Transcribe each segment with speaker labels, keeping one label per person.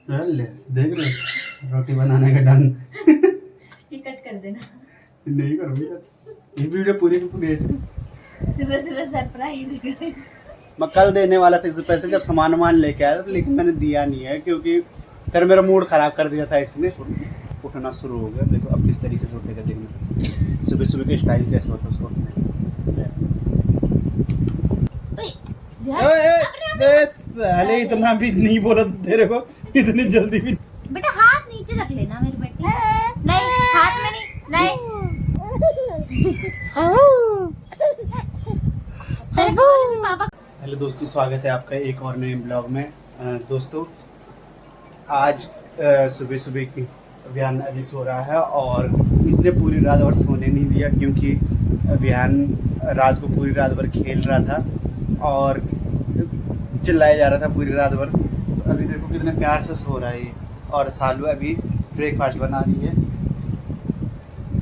Speaker 1: ले देख रहे हो? रोटी बनाने का ढंग।
Speaker 2: ये कट कर देना।
Speaker 1: नहीं करूँगी ये वीडियो पूरी की पूरी ऐसे।
Speaker 2: सुबह सुबह सरप्राइज।
Speaker 1: मैं कल देने वाला था इस पैसे जब सामान वामान लेके आया था, लेकिन मैंने दिया नहीं है क्योंकि फिर मेरा मूड खराब कर दिया था इसने। उठना शुरू हो गया, देखो अब किस तरीके से उठेगा देखना। सुबह सुबह के स्टाइल कैसे होता है उसको अरे इतना भी नहीं बोला था तेरे को, इतनी जल्दी भी।
Speaker 2: बेटा हाथ नीचे रख लेना मेरी बेटी। नहीं हाथ में नहीं पापा।
Speaker 1: हेलो दोस्तों, स्वागत है आपका एक और नए ब्लॉग में। दोस्तों आज सुबह सुबह की अभियान अभी सो रहा है और इसने पूरी रात भर सोने नहीं दिया क्योंकि अभियान रात को पूरी रात भर खेल रहा था और चिल्लाया जा रहा था पूरी रात भर। तो अभी देखो कितने प्यार से सो रहा है ये। और सालू अभी ब्रेकफास्ट बना रही है।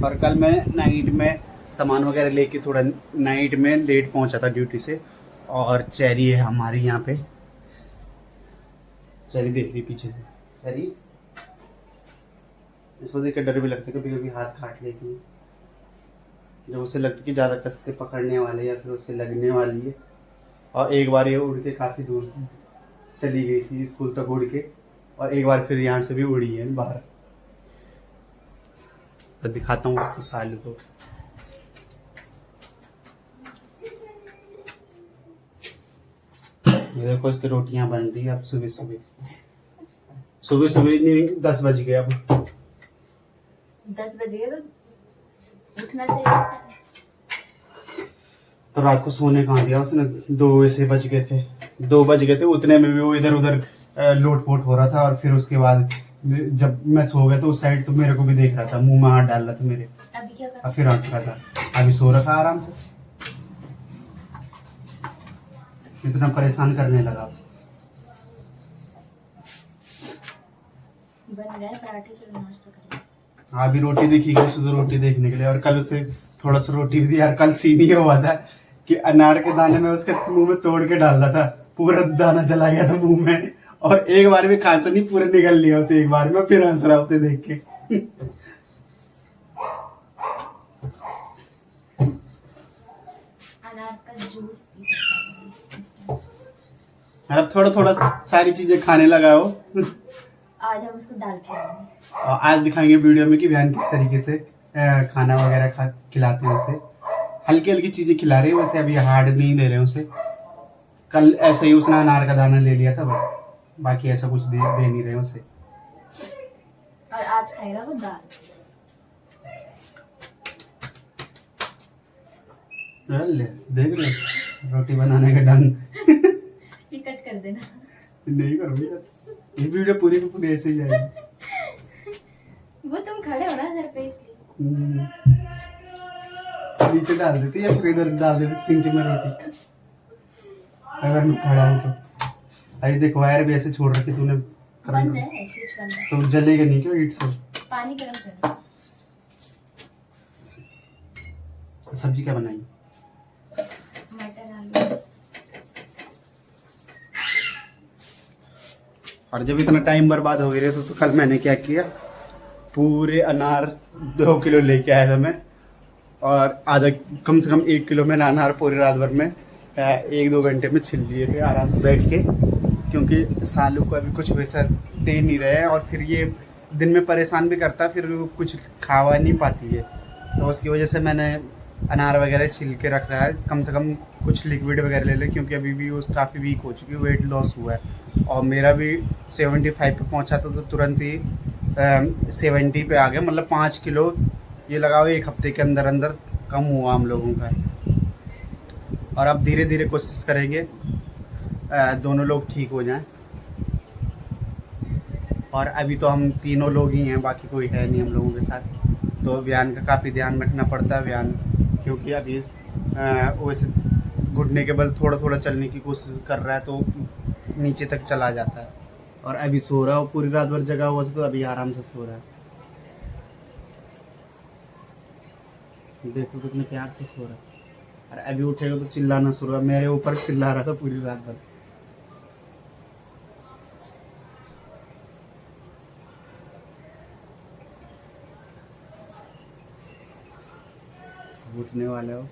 Speaker 1: और कल मैं नाइट में सामान वगैरह लेके थोड़ा नाइट में लेट पहुंचा था ड्यूटी से। और चेरी है हमारी यहाँ पे, चेरी देख रही पीछे से। चेरी इसको देख के डर भी लगता है, कभी कभी हाथ काट लेती है जब उसे लगता है कि ज़्यादा कस के पकड़ने वाले या फिर उससे लगने वाली है। और एक बार ये उड़ के काफ़ी दूर चली गई थी, स्कूल तक उड़ के, और एक बार फिर यहाँ से भी उड़ी है बाहर। तो दिखाता हूँ आपको सालू को। ये देखो इसकी रोटियां बन रही है अब सुबह सुबह। सुबह सुबह नहीं 10 बज गए अब।
Speaker 2: 10 बज गए तो उठना चाहिए।
Speaker 1: तो रात को सोने कहाँ दिया उसने, 2 ऐसे बज गए थे। 2 बज गए थे, उतने में भी वो इधर उधर लोटपोट हो रहा था। और फिर उसके बाद जब मैं सो गया तो उस साइड तो मेरे को भी देख रहा था, मुंह में हाथ डाल रहा था मेरे।
Speaker 2: अभी क्या
Speaker 1: और फिर हंस रहा था। अभी सो रखा आराम से, इतना परेशान करने लगा।
Speaker 2: बन गए पराठे, चलो नाश्ता करें।
Speaker 1: अभी रोटी देखी गई सुबह रोटी देखने के लिए। और कल उसे थोड़ा सा रोटी भी दी यार। कल सीन ये हुआ था कि अनार के दाने में उसके मुंह में तोड़ के डाल रहा था, पूरा दाना चला गया था मुंह में। और एक बार भी खांसा नहीं, पूरा निकल लिया उसे एक बार में। फिर हंस रहा उसे देख के।
Speaker 2: अनार का जूस पी सकता हूँ।
Speaker 1: अब थोड़ा थोड़ा सारी चीजें खाने लगा हो।
Speaker 2: आज हम उसको दाल खिलाएंगे।
Speaker 1: और आज दिखाएंगे वीडियो में कि बहन किस तरीके से खाना वगैरह खिलाते हैं उसे। हल्की हल्की चीजें खिला रहे हैं वैसे, अभी हार्ड नहीं दे रहे हैं उसे। कल ऐसे ही उसने अनार का दाना ले लिया था बस, बाकी ऐसा कुछ दे नहीं रहे उसे।
Speaker 2: और आज खाएगा वो दाल।
Speaker 1: ले देख रहे हो? रोटी बनाने का ढंग।
Speaker 2: ये कट कर देना।
Speaker 1: नहीं करूँगी ये वीडियो पूरी की पूरी ऐसे ही जाएगी।
Speaker 2: वो तुम खड़े हो ना सर पे, इसलिए
Speaker 1: नीचे डाल देती या फिर इधर डाल देती सिंक में रोटी, अगर मैं खड़ा हूँ तो। अरे देख वायर भी ऐसे छोड़ रखी तूने।
Speaker 2: बंद है, स्विच बंद है।
Speaker 1: तो जलेगा नहीं क्यों हीट से?
Speaker 2: पानी गर्म करना।
Speaker 1: सब्जी क्या बनाई?
Speaker 2: मटर आलू।
Speaker 1: और जब इतना टाइम बर्बाद हो गया तो कल मैंने क्या किया, पूरे अनार 2 किलो लेके आया था मैं। और आधा कम से कम 1 किलो मैंने अनार पूरी रात भर में 1-2 घंटे में छिल लिए थे आराम से बैठ के। क्योंकि सालू को अभी कुछ वैसा दे नहीं रहे हैं और फिर ये दिन में परेशान भी करता, फिर वो कुछ खावा नहीं पाती है। तो उसकी वजह से मैंने अनार वगैरह छिल के रख रहा है, कम से कम कुछ लिक्विड वगैरह ले लें। क्योंकि अभी भी वो काफ़ी वीक हो चुकी है, वेट लॉस हुआ है। और मेरा भी 75 पे पहुंचा था तो तुरंत ही 70 पे आ गया। मतलब 5 किलो ये लगाओ 1 हफ्ते के अंदर अंदर कम हुआ हम लोगों का। और अब धीरे धीरे कोशिश करेंगे दोनों लोग ठीक हो जाएं। और अभी तो हम तीनों लोग ही हैं, बाकी कोई है नहीं हम लोगों के साथ। तो अभियान का काफ़ी ध्यान रखना पड़ता है अभियान, क्योंकि अभी वैसे घुटने के बल थोड़ा थोड़ा चलने की कोशिश कर रहा है तो नीचे तक चला जाता है। और अभी सो रहा है, पूरी रात भर जगा हुआ था तो अभी आराम से सो रहा है। देखो कितने प्यार से सो रहा है। और अभी उठेगा तो चिल्लाना शुरू हुआ, मेरे ऊपर चिल्ला रहा था पूरी रात भर। उठने वाले हो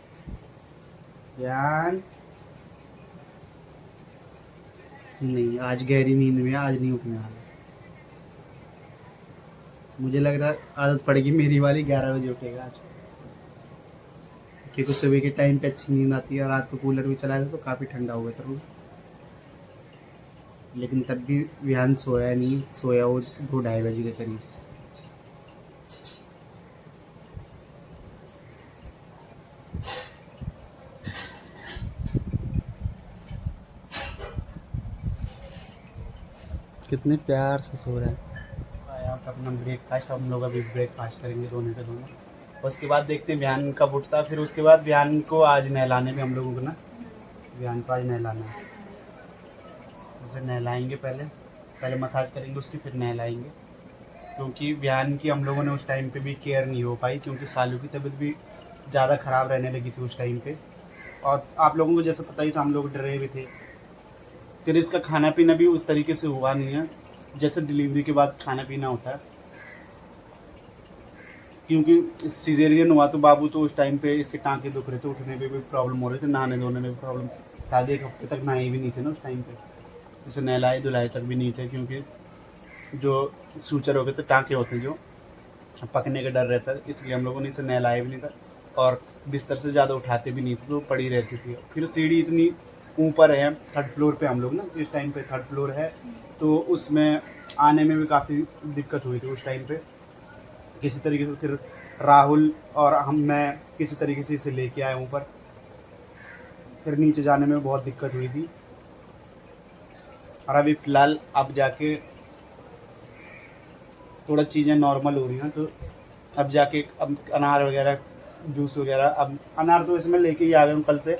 Speaker 1: यान? नहीं, आज गहरी नींद में है, आज नहीं उठने वाला। मुझे लग रहा है आदत पड़ेगी मेरी वाली, 11 बजे उठेगा आज, क्योंकि सुबह के टाइम पे अच्छी नींद आती है। रात को कूलर भी चलाया था तो काफ़ी ठंडा हो गया था रूम, लेकिन तब भी विहान सोया नहीं, सोया वो 2-2:30 बजे के करीब। कितने प्यार से सो रहा है। आया अपना ब्रेकफास्ट, हम लोग अभी ब्रेकफास्ट करेंगे दोनों के दोनों। उसके बाद देखते हैं विहान कब उठता है। फिर उसके बाद विहान को आज नहलाने में हम लोगों को ना, विहान को आज नहलाना है। उसे नहलाएंगे, पहले मसाज करेंगे उसकी, फिर नहलाएंगे। क्योंकि विहान की हम लोगों ने उस टाइम पे भी केयर नहीं हो पाई, क्योंकि सालू की तबीयत भी ज़्यादा ख़राब रहने लगी थी उस टाइम पे। और आप लोगों को जैसे पता ही था, हम लोग डरे भी थे। फिर इसका खाना पीना भी उस तरीके से हुआ नहीं है जैसे डिलीवरी के बाद खाना पीना होता है, क्योंकि सिजेरियन हुआ तो बाबू तो उस टाइम पे इसके टाँके दुख रहे थे, उठने पे भी प्रॉब्लम हो रही थी, नहाने धोने में भी प्रॉब्लम। शादी 1 हफ्ते तक नहाए भी नहीं थे ना उस टाइम पे, इसे नहलाए धुलाए तक भी नहीं थे, क्योंकि जो सूचर हो गए थे, टाँके होते जो पकने का डर रहता है, इसलिए हम लोगों ने इसे नहलाए भी नहीं था। और बिस्तर से ज़्यादा उठाते भी नहीं थे, तो पड़ी रहती थी। फिर सीढ़ी इतनी ऊपर है, 3rd फ्लोर पे हम लोग ना, इस टाइम पे 3rd फ्लोर है, तो उसमें आने में भी काफ़ी दिक्कत हुई थी उस टाइम पे। किसी तरीके से फिर राहुल और मैं किसी तरीके से इसे लेके आए ऊपर, फिर नीचे जाने में बहुत दिक्कत हुई थी। और अभी फ़िलहाल अब जाके थोड़ा चीज़ें नॉर्मल हो रही हैं, तो अब जाके अब अनार वगैरह, जूस वगैरह, अब अनार तो इसमें लेके ही आ गए हूँ कल से,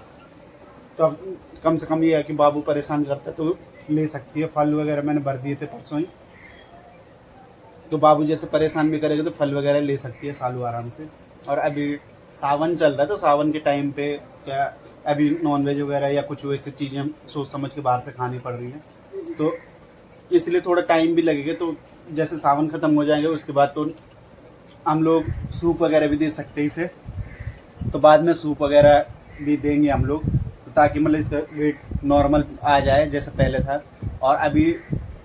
Speaker 1: तो अब कम से कम ये है कि बाबू परेशान करता है तो ले सकती है। फल वगैरह मैंने भर दिए थे परसों ही, तो बाबू जैसे परेशान भी करेगा तो फल वगैरह ले सकती है सालू आराम से। और अभी सावन चल रहा है, तो सावन के टाइम पे क्या अभी नॉनवेज वगैरह या कुछ वैसी चीज़ें सोच समझ के बाहर से खानी पड़ रही हैं, तो इसलिए थोड़ा टाइम भी लगेगा। तो जैसे सावन ख़त्म हो जाएंगे उसके बाद तो हम लोग सूप वगैरह भी दे सकते हैं इसे, तो बाद में सूप वगैरह भी देंगे हम लोग, तो ताकि मतलब इसका वेट नॉर्मल आ जाए जैसे पहले था। और अभी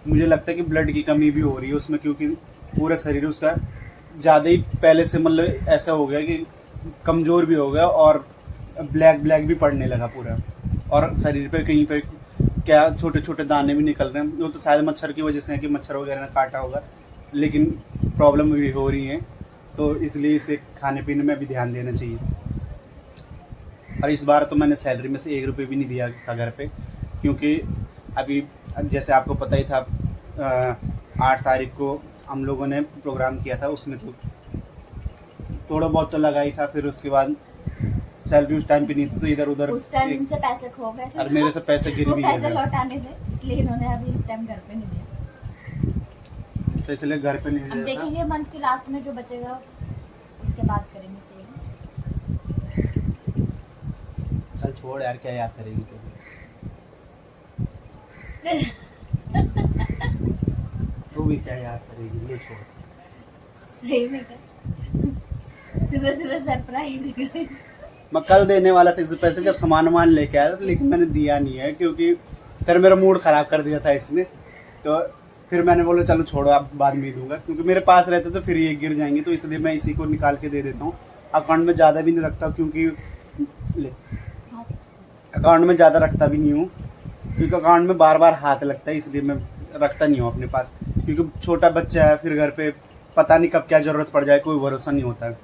Speaker 1: मुझे लगता है कि ब्लड की कमी भी हो रही है उसमें, क्योंकि पूरा शरीर उसका ज़्यादा ही पहले से मतलब ऐसा हो गया कि कमज़ोर भी हो गया, और ब्लैक भी पड़ने लगा पूरा, और शरीर पे कहीं पे क्या छोटे छोटे दाने भी निकल रहे हैं। वो तो शायद मच्छर की वजह से है कि मच्छर वगैरह ने काटा होगा, लेकिन प्रॉब्लम भी हो रही है, तो इसलिए इसे खाने पीने में भी ध्यान देना चाहिए। और इस बार तो मैंने सैलरी में से 1 रुपये भी नहीं दिया था घर पे, क्योंकि अभी जैसे आपको पता ही था 8 तारीख को हम लोगों ने प्रोग्राम किया था, उसमें तो थोड़ा बहुत तो लगा ही था। फिर उसके बाद सैलरी उस टाइम पे नहीं थी, तो इधर उधर
Speaker 2: उस टाइम इनसे पैसे खो गए थे,
Speaker 1: और मेरे से पैसे गिर भी
Speaker 2: पैसे
Speaker 1: गए,
Speaker 2: लौटाने थे, इसलिए इन्होंने अभी इस टाइम घर पे नहीं दिया।
Speaker 1: तो इसलिए घर पे नहीं
Speaker 2: अब
Speaker 1: दिया था।
Speaker 2: देखेंगे मंथ के लास्ट में जो बचेगा उसके बाद करेंगे सेल।
Speaker 1: चल छोड़ यार, क्या याद करेगी तो। तू भी क्या याद करेगी, ले छोड़।
Speaker 2: सही में क्या सुबह सुबह सरप्राइज।
Speaker 1: मैं कल देने वाला था इस पैसे जब सामान लेके आया था, लेकिन मैंने दिया नहीं है, क्योंकि फिर मेरा मूड ख़राब कर दिया था इसने। तो फिर मैंने बोला चलो छोड़ो, अब बाद में दूंगा, क्योंकि मेरे पास रहते तो फिर ये गिर जाएंगे, तो इसलिए मैं इसी को निकाल के दे देता हूँ। अकाउंट में ज़्यादा भी नहीं रखता, क्योंकि अकाउंट में ज़्यादा रखता भी नहीं हूँ, क्योंकि अकाउंट में बार बार हाथ लगता है, इसलिए मैं रखता नहीं हूँ अपने पास। क्योंकि छोटा बच्चा है, फिर घर पे पता नहीं कब क्या ज़रूरत पड़ जाए, कोई भरोसा नहीं होता है।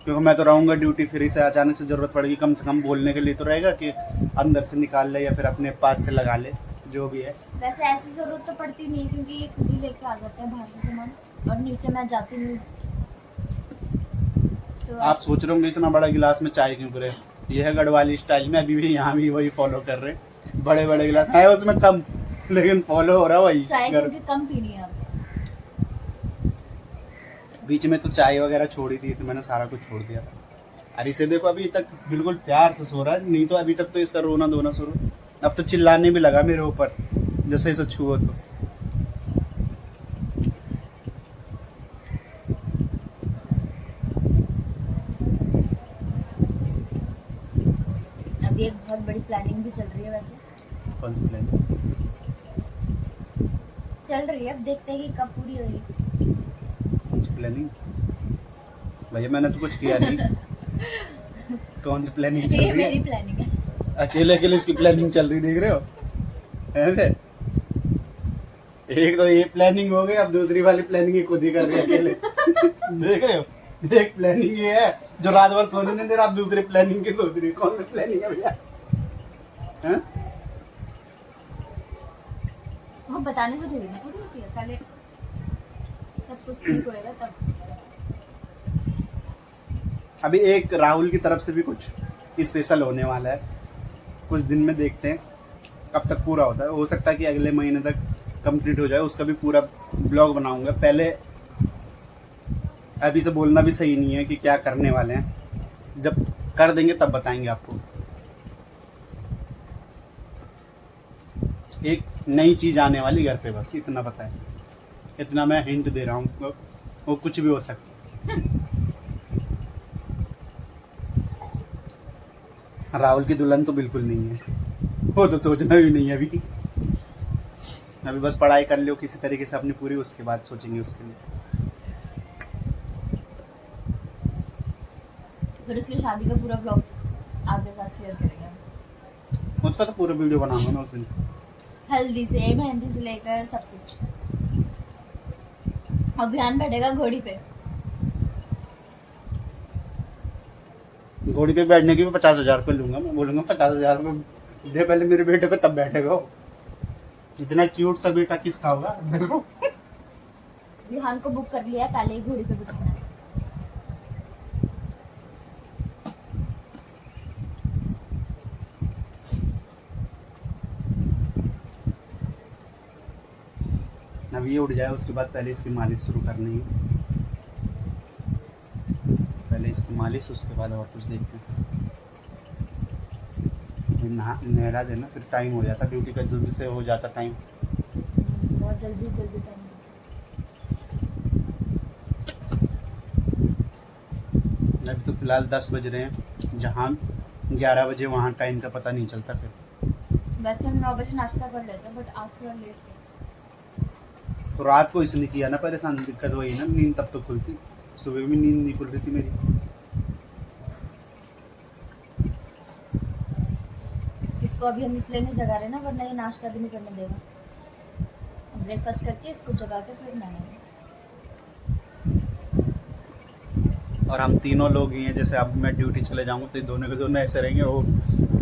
Speaker 1: क्योंकि मैं तो रहूँगा ड्यूटी, फिर इसे अचानक से ज़रूरत पड़ेगी, कम से कम बोलने के लिए तो रहेगा कि अंदर से निकाल ले या फिर अपने पास से लगा ले, जो भी है।
Speaker 2: वैसे ऐसी ज़रूरत तो पड़ती नहीं, क्योंकि ये खुद ही लेके आ जाते हैं बाहर से सामान, और नीचे मैं जाती नहीं। तो
Speaker 1: आप सोच रहे होंगे इतना बड़ा गिलास में चाय क्यों करे, ये है गढ़वाली स्टाइल में, अभी भी यहाँ भी वही फॉलो कर रहे हैं। बड़े बड़े गिलास है उसमें कम, लेकिन फॉलो हो रहा है वही।
Speaker 2: चाय क्योंकि कम पीनी है अब।
Speaker 1: बीच में तो चाय वगैरह छोड़ी थी, तो मैंने सारा कुछ छोड़ दिया था। और इसे देखो अभी तक बिल्कुल प्यार से सो रहा है, नहीं तो अभी तक तो इसका रोना धोना शुरू, अब तो चिल्लाने भी लगा मेरे ऊपर जैसे इसे छुओ तो।
Speaker 2: बहुत बड़ी प्लानिंग भी चल रही है वैसे।
Speaker 1: कौन सी प्लानिंग?
Speaker 2: चल रही है, अब देखते हैं कि कब पूरी होगी।
Speaker 1: कौन सी प्लानिंग? भैया मैंने तो कुछ किया नहीं। कौन सी प्लानिंग चल
Speaker 2: ये
Speaker 1: रही है?
Speaker 2: मेरी प्लानिंग है।
Speaker 1: अकेले अकेले इसकी प्लानिंग चल रही, देख रहे हो? है बे? एक तो ये प्लानिंग हो गई, अब दूसरी वाली प्लानिंग ये खुद ही कर रही है अकेले। देख रहे हो? एक प्लानिंग ये है जो रात भर सोने नहीं दे रहा, आप दूसरी प्लानिंग की सोच रही है। कौन सी प्लानिंग है भैया? हैं?
Speaker 2: वो बताने से थोड़ी ना पूरी होती है, पहले सब कुछ ठीक होएगा तब।
Speaker 1: अभी एक राहुल की तरफ से भी कुछ स्पेशल होने वाला है, कुछ दिन में देखते हैं कब तक पूरा होता है। हो सकता है कि अगले महीने तक कंप्लीट हो जाए, उसका भी पूरा ब्लॉग बनाऊंगा। पहले अभी से बोलना भी सही नहीं है कि क्या करने वाले हैं, जब कर देंगे तब बताएंगे आपको। एक नई चीज आने वाली घर पे, बस इतना पता है, इतना मैं हिंट दे रहा हूँ। वो कुछ भी हो सकता है। राहुल की दुल्हन तो बिल्कुल नहीं है, वो तो सोचना भी नहीं है अभी। अभी बस पढ़ाई कर लो किसी तरीके से अपनी पूरी, उसके बाद सोचेंगे उसके लिए।
Speaker 2: फिर उसकी शादी का पूरा ब्लॉग आपके साथ शेयर करेंगे।
Speaker 1: उसका तो पूरा वीडियो बनाऊंगा मैं उस दिन।
Speaker 2: हल्दी से मेहंदी से लेकर सब कुछ। अभियान बैठेगा घोड़ी पे।
Speaker 1: घोड़ी पे बैठने की भी 50,000 रुपये लूंगा। मैं बोलूंगा 50,000 रुपये दे पहले मेरे बेटे पे, तब बैठेगा वो। इतना क्यूट सा बेटा किसका होगा?
Speaker 2: विहान को बुक कर लिया, पहले ही घोड़ी पे बिठाना है।
Speaker 1: अब ये उठ जाए उसके बाद पहले इसकी मालिश शुरू करनी है। पहले इसकी मालिश, उसके बाद और कुछ देखते हैं। नहला देना, फिर टाइम हो जाता, ड्यूटी का जल्दी से हो जाता टाइम।
Speaker 2: बहुत जल्दी जल्दी टाइम।
Speaker 1: अभी तो फिलहाल 10 बज रहे हैं, जहाँ 11 बजे वहाँ टाइम का पता नहीं चलता। फिर
Speaker 2: वैसे हम 9 बजे नाश्ता कर लेते हैं, बट आज थोड़ा लेट हो।
Speaker 1: तो रात को इसने किया ना परेशान, दिक्कत वही ना, नींद तब तो खुलती, सुबह भी नींद नहीं खुल रही थी मेरी।
Speaker 2: इसको अभी हम इसलिए नहीं जगा रहे ना, वरना ये नाश्ता भी नहीं करने देगा। ब्रेकफास्ट करके इसको जगा के फिर नहाएंगे।
Speaker 1: और हम तीनों लोग ही हैं, जैसे अब मैं ड्यूटी चले जाऊंगा तो ये दोनों के दोनों ऐसे रहेंगे, वो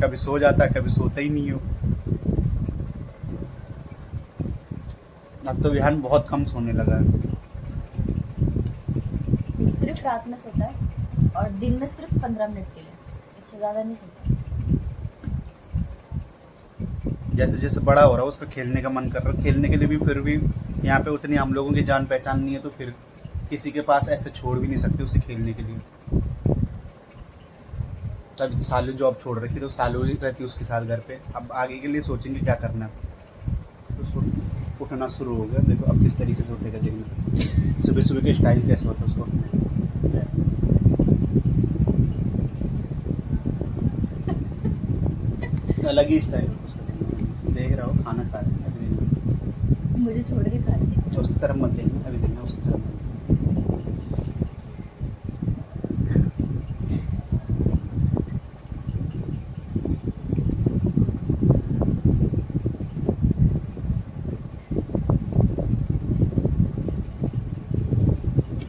Speaker 1: कभी सो जाता है, कभी सोता ही नहीं हो। अब तो विहान बहुत कम सोने लगा है।
Speaker 2: सिर्फ रात में सोता है और दिन में सिर्फ 15 मिनट के लिए, इससे ज़्यादा नहीं सोता।
Speaker 1: जैसे जैसे बड़ा हो रहा है उसका खेलने का मन कर रहा है, खेलने के लिए भी फिर भी यहाँ पे उतनी हम लोगों की जान पहचान नहीं है, तो फिर किसी के पास ऐसे छोड़ भी नहीं सकते उसे खेलने के लिए। तभी तो सालू जॉब छोड़ रखी, तो सालू ही रहती उसके साथ घर पे। अब आगे के लिए सोचेंगे क्या करना है। तो उठना शुरू हो गया, देखो अब किस तरीके से उठेगा दिन में। सुबह सुबह के स्टाइल कैसे होता है उसको उठने। अलग ही स्टाइल होता है उसका। देख रहा हो खाना खा रहे हैं अभी देखना,
Speaker 2: मुझे छोड़ के खा रही है।
Speaker 1: उसकी तरफ मत देखना, अभी देखना उसकी तरफ।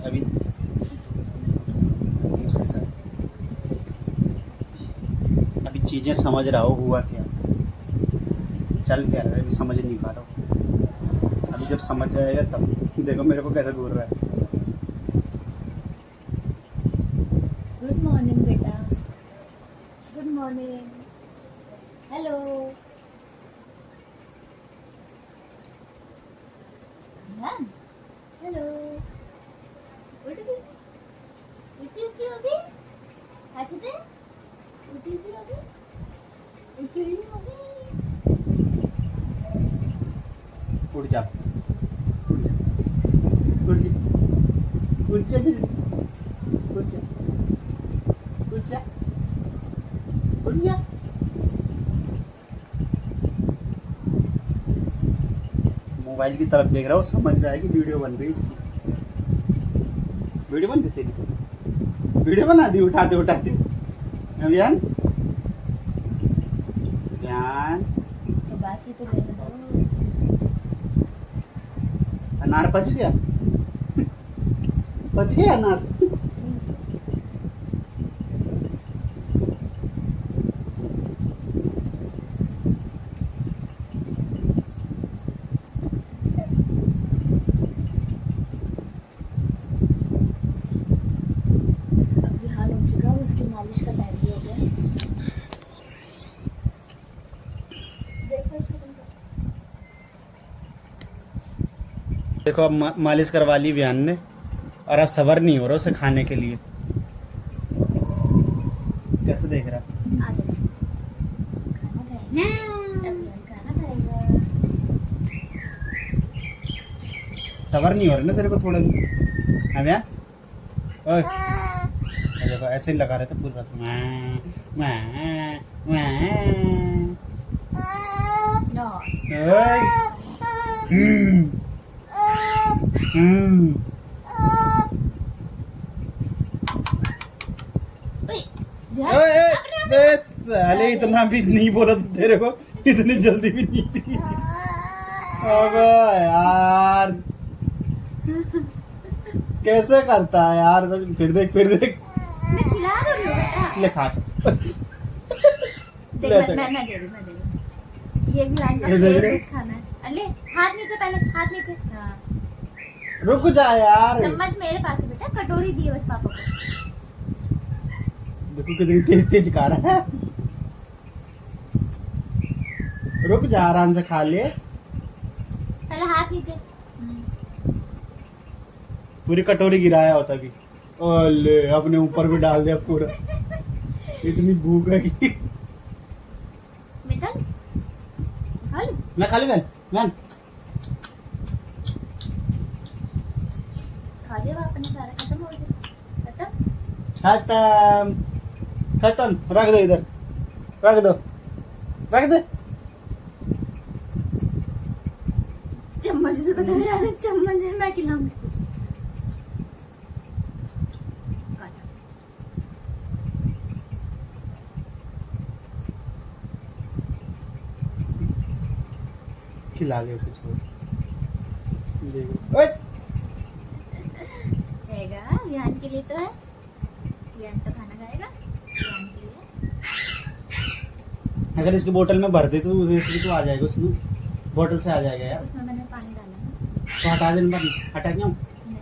Speaker 1: अभी उसके साथ अभी चीजें समझ रहा हो हुआ क्या, चल क्या रहा है, अभी समझ नहीं पा रहा हूँ। अभी जब समझ जाएगा तब देखो मेरे को कैसे घूर रहा है।
Speaker 2: गुड मॉर्निंग बेटा, गुड मॉर्निंग, हेलो। हेलो, उठ गई? उठी उठी हो गई? अच्छे उठी उठी हो गई? उठी हुई हो गई?
Speaker 1: उठ जा, उठ जा, उठ जा, उठ जा, उठ जा, उठ जा, उठ जा, मोबाइल की तरफ देख रहा हूँ, समझ रहा है कि वीडियो बन रही है इसकी। वीडियो बन रही तेरी, वीडियो बना दी उठाते उठाते। अभियान अभियान
Speaker 2: तो बासी तो लेने दो।
Speaker 1: अनार पच गया, पच गया अनार।
Speaker 2: अभी हाल हो चुका है, उसकी मालिश का टाइम भी हो गया। ब्रेकफास्ट खत्म कर।
Speaker 1: देखो अब मालिश करवा ली बयान ने, और अब सब्र नहीं हो रहा उसे खाने के लिए। कैसे देख रहा?
Speaker 2: आ जाओ, खाना खाएगा। अभियान खाना खाएगा।
Speaker 1: सब्र नहीं हो रहा ना तेरे को थोड़ा भी? अभियान ओए, देखो ऐसे ही लगा रहे थे पूरी रात।
Speaker 2: नो
Speaker 1: ओए, हम्म।
Speaker 2: ओए
Speaker 1: ओए, बस साले इतना भी नहीं बोला था तेरे को, इतनी जल्दी भी नहीं थी। अबे यार कैसे करता है यार, फिर देख
Speaker 2: मैं खिला दो बेटा।
Speaker 1: ले खा।
Speaker 2: देख
Speaker 1: ले
Speaker 2: मैं दे दूं, मैं दे दूं। ये भी लाइन का
Speaker 1: ये दे रहे?
Speaker 2: फेवरेट खाना है। अले हाथ नीचे, पहले हाथ नीचे। हाँ
Speaker 1: रुक जा यार,
Speaker 2: चम्मच मेरे पास है बेटा, कटोरी दी है बस पापा को।
Speaker 1: देखो कितनी तेज तेज खा रहा है। रुक जा, आराम से खा ले।
Speaker 2: पहले हाथ नीचे।
Speaker 1: पूरी कटोरी गिराया होता कि ओले, अपने ऊपर भी डाल दिया पूरा। इतनी भूख है कि
Speaker 2: मितल खा लूं?
Speaker 1: मैं खा लूं। मैं
Speaker 2: खा लिया अपने, सारा खत्म हो गया। खत्म।
Speaker 1: खत्म खत्म, रख दो इधर, रख दो, रख दे।
Speaker 2: चम्मच से पता मेरा चम्मच है, मैं खिलाऊंगी।
Speaker 1: खिला दे उसे, छोड़। देखो ओए,
Speaker 2: रहेगा विहान के लिए तो है, विहान तो खाना खाएगा विहान के लिए।
Speaker 1: अगर इसकी बोतल में भर दे तो तो आ जाएगा, उसमें बोतल से आ जाएगा यार।
Speaker 2: उसमें मैंने पानी डाला ना।
Speaker 1: तो हटा दे, हटा क्यों?
Speaker 2: नहीं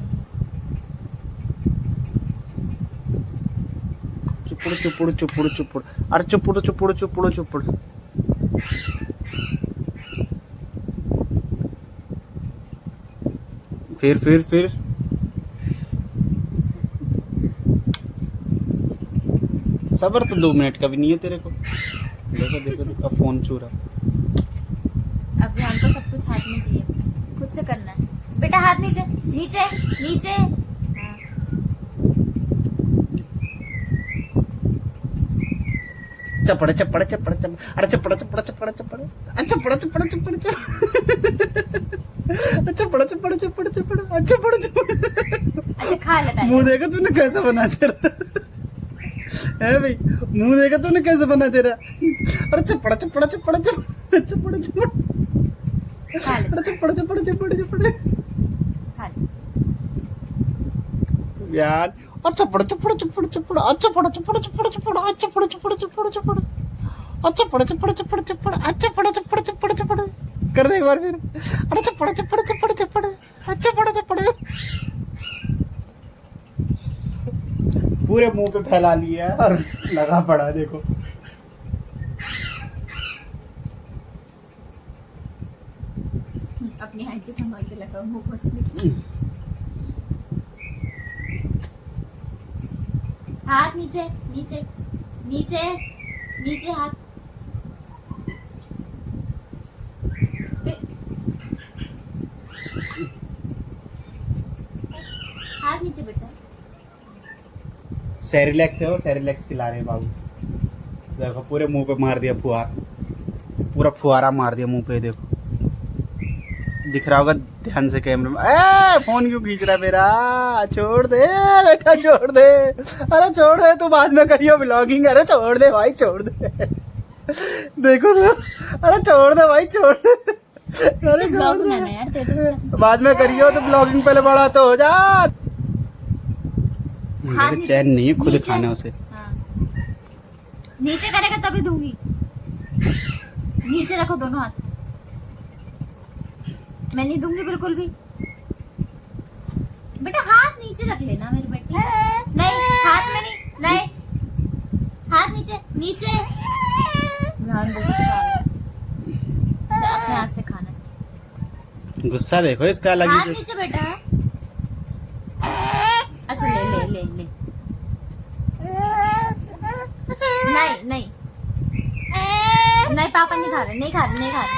Speaker 1: चुपड़ चुपड़ चुपड़ चुपड़, अरे चुपड़ चुपड़ चुपड़ चुपड़। फिर सबर तो 2 मिनट का भी नहीं है तेरे को। देखो देखो देखो, अब फोन छू रहा।
Speaker 2: अब विहान को सब कुछ हाथ में चाहिए, खुद से करना है बेटा। हाथ नीचे नीचे नीचे। हाँ।
Speaker 1: चपड़ चपड़ चपड़ चपड़, अरे चपड़ चपड़ चपड़ चपड़, चपड़ चपड़ चपड़ चपड़, चपड़ चपड़ चपड़ चपड़, चपड़ चपड़।
Speaker 2: अच्छा खा लेता है।
Speaker 1: मुंह देखा तूने कैसा बना तेरा? है भाई, मुंह देखा तूने कैसे बना तेरा? अरे चपड़ चपड़ चपड़ चपड़, चपड़ चपड़,
Speaker 2: खा ले,
Speaker 1: अरे चपड़ चपड़ चपड़ चपड़
Speaker 2: खा ले।
Speaker 1: यार। और चपड़ चपड़ चपड़ चपड़, अच्छा चपड़ चपड़ चपड़ चपड़, अच्छा चपड़ चपड़ चपड़ चपड़, अच्छा चपड़ चपड़ चपड़ चपड़, अच्छा चपड़ चपड़ चपड़ चपड़। कर दे एक बार फिर। अरे चपड़ चपड़ चपड़ चपड़, अच्छा चपड़ चपड़। पूरे मुंह पे फैला लिया है और लगा पड़ा है, देखो।
Speaker 2: अपनी हाथ के संभाल के लगा मुंह पोंछने। हाथ नीचे नीचे नीचे नीचे, हाथ हाथ नीचे बेटा।
Speaker 1: सेरिलैक्स है वो, सेरिलैक्स खिला रहे हैं बाबू। देखो पूरे मुंह पे मार दिया फुहार, पूरा फुहारा मार दिया मुंह पे। देखो दिख रहा होगा ध्यान से कैमरे में। ए फोन क्यों खींच रहा है मेरा? छोड़ दे बेटा, छोड़ दे। अरे छोड़ दे, तू बाद में करियो ब्लॉगिंग। अरे छोड़ दे भाई, छोड़ दे। देखो तो, अरे छोड़ दे भाई, छोड़ दे। अरे छोड़ दे
Speaker 2: यार, दे दो
Speaker 1: बाद में करियो तो ब्लॉगिंग, पहले बड़ा तो हो जा।
Speaker 2: हाथ
Speaker 1: मेरे चैन नहीं है खुद
Speaker 2: नीचे।
Speaker 1: खाने उसे।
Speaker 2: हाँ। नीचे करेगा तभी दूंगी। नीचे रखो दोनों हाथ। मैं नहीं दूंगी बिल्कुल भी। बेटा हाथ नीचे रख लेना मेरी बेटी। नहीं हाथ में नहीं, नहीं हाथ नीचे, नीचे। ध्यान दो, गुस्सा आ गया। इसे अपने हाथ से खाना है।
Speaker 1: गुस्सा देखो इसका अलग
Speaker 2: हाथ
Speaker 1: ही से।
Speaker 2: नीचे बेटा। अच्छा ले ले ले ले। नहीं नहीं नहीं, पापा नहीं खा रहे, नहीं खा रहे, नहीं खा रहे,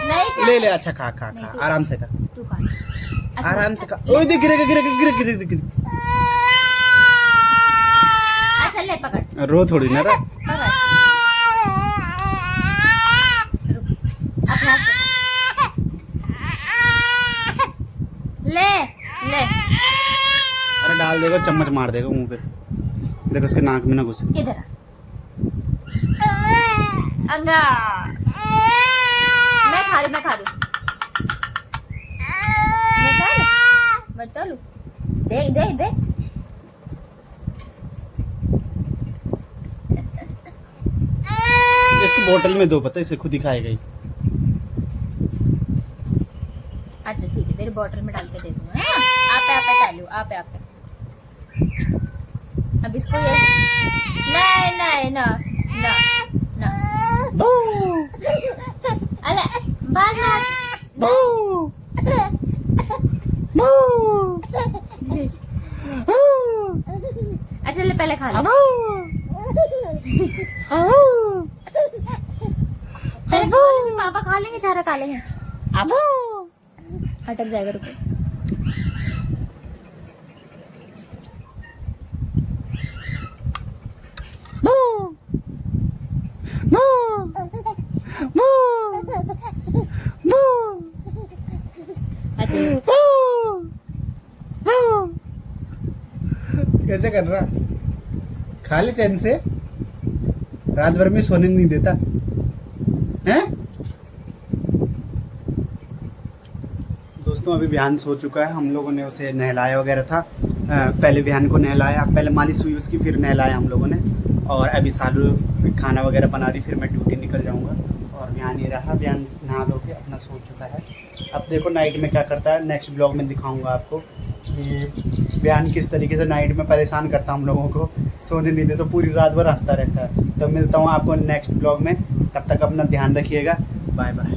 Speaker 2: नहीं खा
Speaker 1: ले
Speaker 2: रहे।
Speaker 1: ले, अच्छा खा खा
Speaker 2: नहीं,
Speaker 1: खा,
Speaker 2: तू-
Speaker 1: आराम से खा,
Speaker 2: तू खा। अच्छा,
Speaker 1: आराम से खा। ओए देख, गिरेगा गिरेगा गिरेगा गिरेगा गिरेगा।
Speaker 2: अच्छा ले पकड़,
Speaker 1: रो थोड़ी ना रे।
Speaker 2: पकड़। रुक, अपने हाथ से खा। ले ले।
Speaker 1: अरे डाल देगा, चम्मच मार देगा मुंह पे। देखो उसके नाक में ना घुसे।
Speaker 2: इधर आ। अंगा। मैं खा रही, मैं खा रही। मैं खा रही। मैं डालू। दे दे दे।
Speaker 1: इसकी बोतल में दो, पता है इसे खुद ही खाएगा ही।
Speaker 2: अच्छा ठीक है, तेरी बोतल में डाल के दे दूंगा। हाँ? आपे आपे डालू, आपे आपे। अब इसको ये नहीं नहीं ना ना ना। अले बाल अच्छा ले पहले खा ले। पहले खा लेंगे, पापा खा लेंगे, चारा खा लेंगे। अटक जाएगा, रुको। अच्छा
Speaker 1: कैसे कर रहा? खा ले चैन से, रात भर में सोने नहीं देता हैं? दोस्तों अभी बिहान सो चुका है। हम लोगों ने उसे नहलाया वगैरह था। पहले बिहान को नहलाया, पहले मालिश हुई उसकी, फिर नहलाया हम लोगों ने। और अभी सालू खाना वगैरह बना रही, फिर मैं ड्यूटी निकल जाऊंगा। और बिहान ही रहा, बिहान नहा धो के अपना सो चुका है। अब देखो नाइट में क्या करता है, नेक्स्ट ब्लॉग में दिखाऊंगा आपको कि बिहान किस तरीके से नाइट में परेशान करता हम लोगों को, सोने नहीं देता, तो पूरी रात भर हंसता रहता है। तो मिलता हूँ आपको नेक्स्ट ब्लॉग में, तब तक अपना ध्यान रखिएगा। Bye bye.